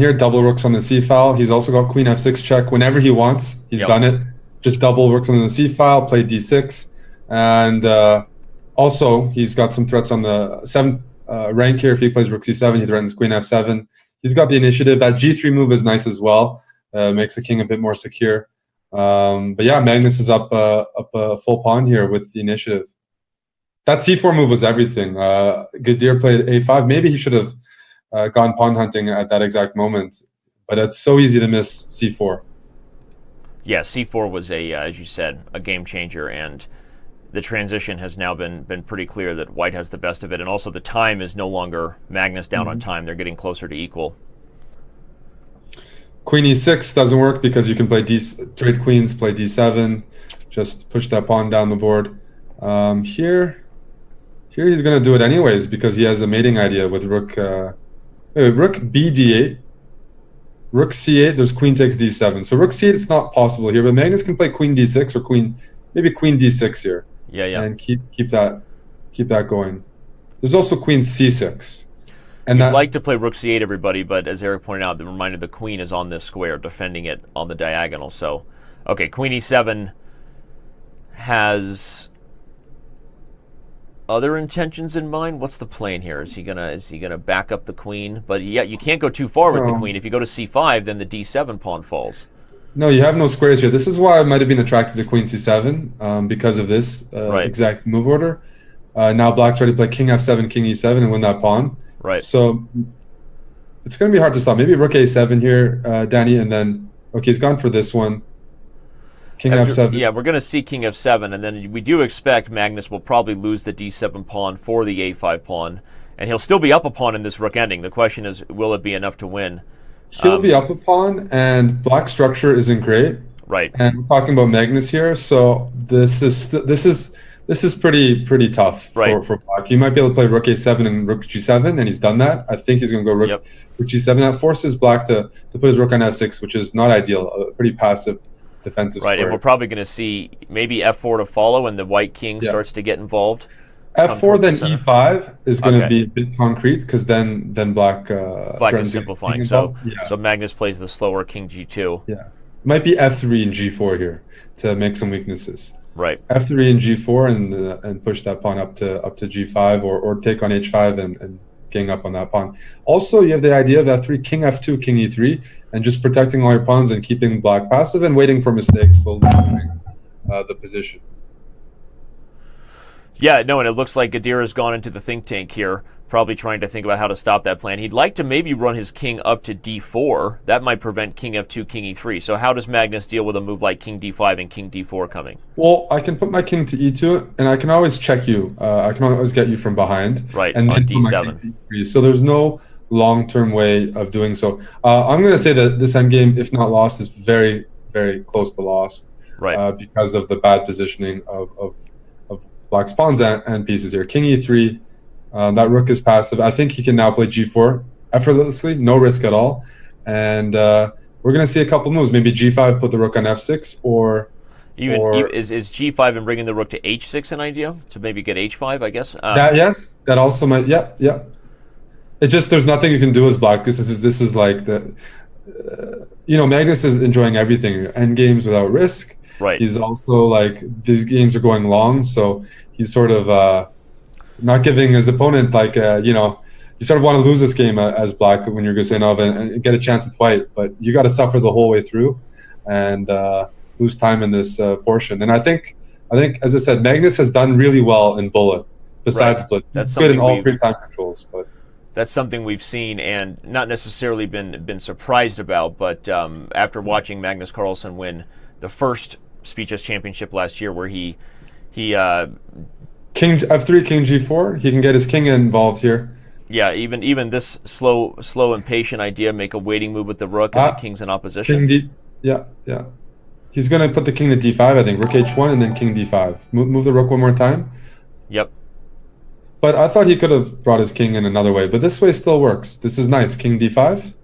here, double rooks on the c file. He's also got queen f6 check whenever he wants. He's done it. Just double rooks on the c file, play d6, and also he's got some threats on the 7th rank here. If he plays rook c7, he threatens queen f7. He's got the initiative. That g3 move is nice as well. Makes the king a bit more secure. But yeah, Magnus is up a full pawn here with the initiative. That c4 move was everything. Gadir played a5. Maybe he should have gone pawn hunting at that exact moment, but it's so easy to miss c4. Yeah, c4 was as you said, a game changer, and the transition has now been pretty clear that White has the best of it, and also the time is no longer Magnus down on time. They're getting closer to equal. Queen e6 doesn't work because you can play trade queens, play d7, just push that pawn down the board. Here he's going to do it anyways because he has a mating idea with rook. Rook b d8, rook c8. There's queen takes d7. So rook c8 it's not possible here, but Magnus can play queen d6 or maybe queen d6 here. Yeah. And keep that going. There's also queen c6. And you'd like to play rook c8, everybody, but as Eric pointed out, the reminder the queen is on this square, defending it on the diagonal. So, okay, queen e7 has other intentions in mind. What's the plan here? Is he gonna back up the queen? But yeah, you can't go too far with the queen. If you go to c5, then the d7 pawn falls. No, you have no squares here. This is why I might have been attracted to queen c7 because of this exact move order. Now black's ready to play king f7, king e7, and win that pawn. Right. So it's going to be hard to stop. Maybe rook a7 here, Danny, and then he's gone for this one. King f7. Yeah, we're going to see king f7, and then we do expect Magnus will probably lose the d7 pawn for the a5 pawn, and he'll still be up a pawn in this rook ending. The question is, will it be enough to win? He'll be up a pawn, and black structure isn't great. Right. And we're talking about Magnus here, so this is pretty tough for black. You might be able to play rook a7 and rook g7, and he's done that. I think he's going to go rook g7. That forces black to put his rook on f6, which is not ideal. A pretty passive defensive square. And we're probably going to see maybe f4 to follow, and the white king starts to get involved. f4 then e5 is going to be a bit concrete because then black is simplifying. So Magnus plays the slower king g2. Yeah, might be f3 and g4 here to make some weaknesses. Right. f3 and g4 and push that pawn up to g5 or take on h5 and gang up on that pawn. Also, you have the idea of f3, king f2, king e3, and just protecting all your pawns and keeping black passive and waiting for mistakes, slowly moving the position. Yeah, no, and it looks like Gadir has gone into the think tank here, probably trying to think about how to stop that plan. He'd like to maybe run his king up to d4. That might prevent king f2, king e3. So how does Magnus deal with a move like king d5 and king d4 coming? Well, I can put my king to e2, and I can always check you. I can always get you from behind. Right, and on d7. So there's no long-term way of doing so. I'm going to say that this endgame, if not lost, is very, very close to lost. Right. Because of the bad positioning of black's pawns and pieces here. King e3, that rook is passive. I think he can now play g4 effortlessly, no risk at all. And we're going to see a couple moves. Maybe g5, put the rook on f6, or is g5 and bringing the rook to h6 an idea to maybe get h5? I guess. That also might. Yeah. It just there's nothing you can do as black. This is like the Magnus is enjoying everything. End games without risk. Right. He's also like these games are going long, so he's sort of not giving his opponent you sort of want to lose this game as black when you're Guseinov and get a chance with white, but you got to suffer the whole way through and lose time in this portion. And I think as I said, Magnus has done really well in bullet besides split. That's good in all three time controls, but that's something we've seen and not necessarily been surprised about. But after watching Magnus Carlsen win the first Speed Chess Championship last year, where he king f3, king g4, he can get his king involved here. Yeah, even this slow and patient idea, make a waiting move with the rook and the king's in opposition. Yeah. He's going to put the king to d5, I think. Rook h1 and then king d5. Move the rook one more time. Yep. But I thought he could have brought his king in another way, but this way still works. This is nice. King d5.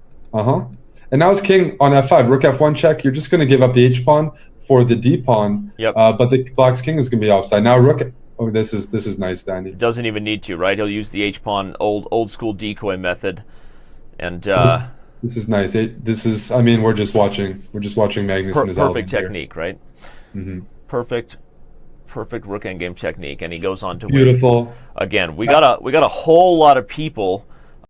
And now his king on f5. Rook f1 check. You're just going to give up the h pawn for the d pawn. Yep. But the black's king is going to be offside. Now rook. Oh, this is nice, Danny. Doesn't even need to, right? He'll use the h pawn old school decoy method, and this This is nice. This is. I mean, we're just watching. We're just watching Magnus and his Perfect element technique, right? Mm-hmm. Perfect rook endgame technique, and he goes on to win. Beautiful. Again, we got a whole lot of people